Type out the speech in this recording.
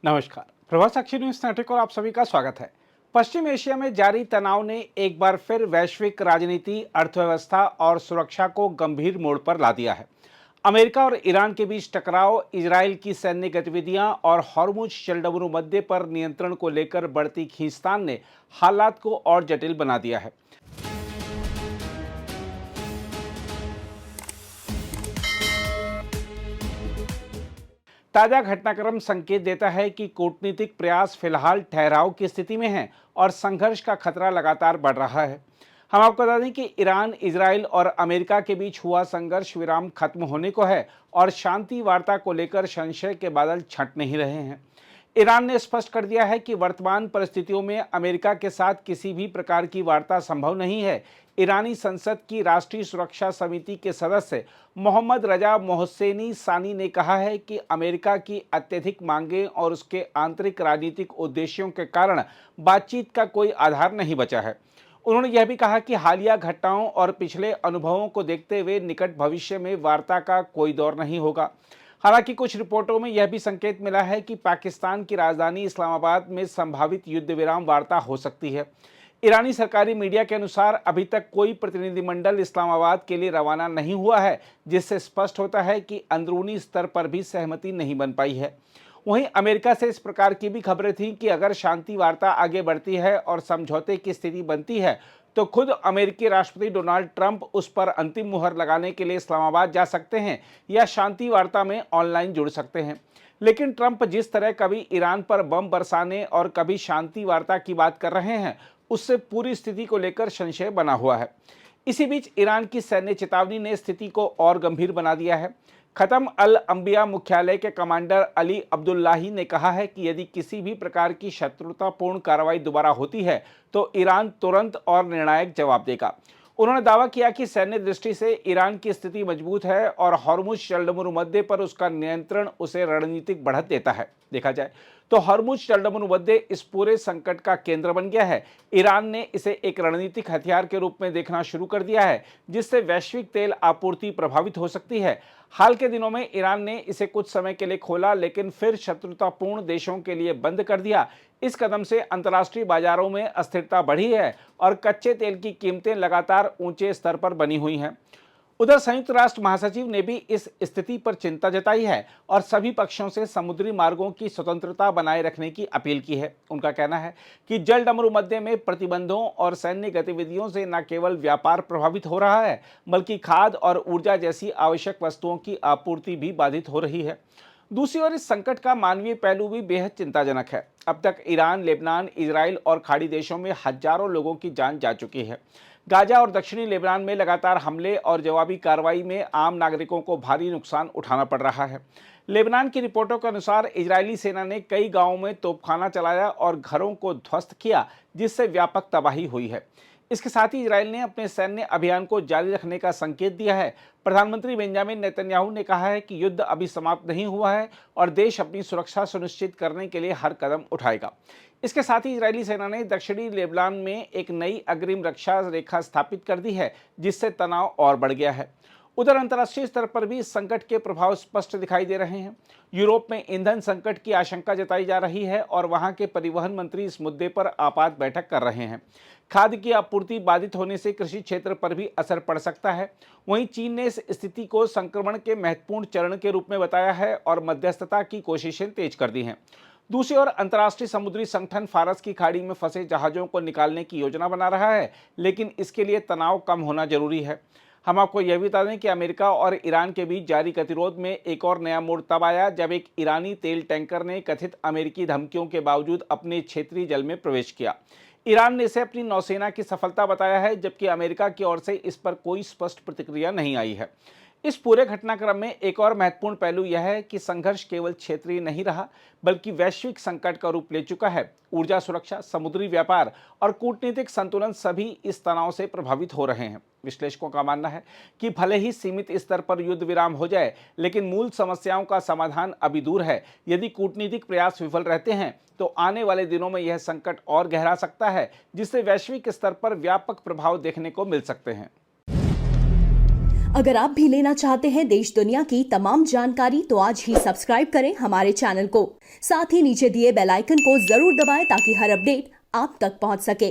नमस्कार। प्रभात साक्षी news network और आप सभी का स्वागत है। पश्चिम एशिया में जारी तनाव ने एक बार फिर वैश्विक राजनीति, अर्थव्यवस्था और सुरक्षा को गंभीर मोड़ पर ला दिया है। अमेरिका और ईरान के बीच टकराव, इजरायल की सैन्य गतिविधियां और हॉर्मुज जलडमरू मुद्दे पर नियंत्रण को लेकर बढ़ती खींचतान ने हालात को और जटिल बना दिया है। ताजा घटनाक्रम संकेत देता है कि कूटनीतिक प्रयास फिलहाल ठहराव की स्थिति में हैं और संघर्ष का खतरा लगातार बढ़ रहा है। हम आपको बता दें कि ईरान, इजरायल और अमेरिका के बीच हुआ संघर्ष विराम खत्म होने को है और शांति वार्ता को लेकर संशय के बादल छंट नहीं रहे हैं। ईरान ने स्पष्ट कर दिया है कि वर्तमान परिस्थितियों में अमेरिका के साथ किसी भी प्रकार की वार्ता संभव नहीं है। ईरानी संसद की राष्ट्रीय सुरक्षा समिति के सदस्य मोहम्मद रजा मोहसेनी सानी ने कहा है कि अमेरिका की अत्यधिक मांगें और उसके आंतरिक राजनीतिक उद्देश्यों के कारण बातचीत का कोई आधार नहीं बचा है। उन्होंने यह भी कहा कि हालिया घटनाओं और पिछले अनुभवों को देखते हुए निकट भविष्य में वार्ता का कोई दौर नहीं होगा। हालांकि कुछ रिपोर्टों में यह भी संकेत मिला है कि पाकिस्तान की राजधानी इस्लामाबाद में संभावित युद्ध विराम वार्ता हो सकती है। ईरानी सरकारी मीडिया के अनुसार अभी तक कोई प्रतिनिधिमंडल इस्लामाबाद के लिए रवाना नहीं हुआ है, जिससे स्पष्ट होता है कि अंदरूनी स्तर पर भी सहमति नहीं बन पाई है। वहीं अमेरिका से इस प्रकार की भी खबरें थीं कि अगर शांति वार्ता आगे बढ़ती है और समझौते की स्थिति बनती है तो खुद अमेरिकी राष्ट्रपति डोनाल्ड ट्रंप उस पर अंतिम मुहर लगाने के लिए इस्लामाबाद जा सकते हैं या शांति वार्ता में ऑनलाइन जुड़ सकते हैं। लेकिन ट्रंप जिस तरह कभी ईरान पर बम बरसाने और कभी शांति वार्ता की बात कर रहे हैं, उससे पूरी स्थिति को लेकर संशय बना हुआ है। इसी बीच ईरान की सैन्य चेतावनी ने स्थिति को और गंभीर बना दिया है। खत्म अल अंबिया मुख्यालय के कमांडर अली अब्दुल्लाही ने कहा है कि यदि किसी भी प्रकार की शत्रुतापूर्ण कार्रवाई दोबारा होती है तो ईरान तुरंत और निर्णायक जवाब देगा। उन्होंने दावा किया कि सैन्य दृष्टि से ईरान की स्थिति मजबूत है और हॉर्मुज जलडमरू मुद्दे पर उसका नियंत्रण उसे रणनीतिक बढ़त देता है। देखा जाए तो हॉर्मुज जलडमरू मुद्दे इस पूरे संकट का केंद्र बन गया है। ईरान ने इसे एक रणनीतिक हथियार के रूप में देखना शुरू कर दिया है, जिससे वैश्विक तेल आपूर्ति प्रभावित हो सकती है। हाल के दिनों में ईरान ने इसे कुछ समय के लिए खोला, लेकिन फिर शत्रुतापूर्ण देशों के लिए बंद कर दिया। इस कदम से अंतर्राष्ट्रीय बाजारों में अस्थिरता बढ़ी है और कच्चे तेल की कीमतें लगातार ऊंचे स्तर पर बनी हुई हैं। उधर संयुक्त राष्ट्र महासचिव ने भी इस स्थिति पर चिंता जताई है और सभी पक्षों से समुद्री मार्गों की स्वतंत्रता बनाए रखने की अपील की है। उनका कहना है कि जलडमरू मुद्दे में प्रतिबंधों और सैन्य गतिविधियों से न केवल व्यापार प्रभावित हो रहा है, बल्कि खाद्य और ऊर्जा जैसी आवश्यक वस्तुओं की आपूर्ति भी बाधित हो रही है। दूसरी ओर इस संकट का मानवीय पहलू भी बेहद चिंताजनक है। अब तक ईरान, लेबनान, इजराइल और खाड़ी देशों में हजारों लोगों की जान जा चुकी है। गाजा और दक्षिणी लेबनान में लगातार हमले और जवाबी कार्रवाई में आम नागरिकों को भारी नुकसान उठाना पड़ रहा है। लेबनान की रिपोर्टों के अनुसार इजरायली सेना ने कई गांवों में तोपखाना चलाया और घरों को ध्वस्त किया, जिससे व्यापक तबाही हुई है। इसके साथ ही इजरायल ने अपने सैन्य अभियान को जारी रखने का संकेत दिया है। प्रधानमंत्री बेंजामिन नेतन्याहू ने कहा है कि युद्ध अभी समाप्त नहीं हुआ है और देश अपनी सुरक्षा सुनिश्चित करने के लिए हर कदम उठाएगा। इसके साथ ही इजरायली सेना ने दक्षिणी लेबनान में एक नई अग्रिम रक्षा रेखा स्थापित कर दी है, जिससे तनाव और बढ़ गया है। उधर अंतर्राष्ट्रीय स्तर पर भी इस संकट के प्रभाव स्पष्ट दिखाई दे रहे हैं। यूरोप में ईंधन संकट की आशंका जताई जा रही है और वहां के परिवहन मंत्री इस मुद्दे पर आपात बैठक कर रहे हैं। खाद्य की आपूर्ति बाधित होने से कृषि क्षेत्र पर भी असर पड़ सकता है। वहीं चीन ने इस स्थिति को संक्रमण के महत्वपूर्ण चरण के रूप में बताया है और मध्यस्थता की कोशिशें तेज कर दी हैं। दूसरी ओर अंतर्राष्ट्रीय समुद्री संगठन फारस की खाड़ी में फंसे जहाजों को निकालने की योजना बना रहा है, लेकिन इसके लिए तनाव कम होना जरूरी है। हम आपको यह भी बता दें कि अमेरिका और ईरान के बीच जारी गतिरोध में एक और नया मोड़ तब आया जब एक ईरानी तेल टैंकर ने कथित अमेरिकी धमकियों के बावजूद अपने क्षेत्रीय जल में प्रवेश किया। ईरान ने इसे अपनी नौसेना की सफलता बताया है, जबकि अमेरिका की ओर से इस पर कोई स्पष्ट प्रतिक्रिया नहीं आई है। इस पूरे घटनाक्रम में एक और महत्वपूर्ण पहलू यह है कि संघर्ष केवल क्षेत्रीय नहीं रहा, बल्कि वैश्विक संकट का रूप ले चुका है। ऊर्जा सुरक्षा, समुद्री व्यापार और कूटनीतिक संतुलन सभी इस तनाव से प्रभावित हो रहे हैं। विश्लेषकों का मानना है कि भले ही सीमित स्तर पर युद्ध विराम हो जाए, लेकिन मूल समस्याओं का समाधान अभी दूर है। यदि कूटनीतिक प्रयास विफल रहते हैं तो आने वाले दिनों में यह संकट और गहरा सकता है, जिससे वैश्विक स्तर पर व्यापक प्रभाव देखने को मिल सकते हैं। अगर आप भी लेना चाहते हैं देश दुनिया की तमाम जानकारी तो आज ही सब्सक्राइब करें हमारे चैनल को। साथ ही नीचे दिए बेल आइकन को जरूर दबाएं ताकि हर अपडेट आप तक पहुंच सके।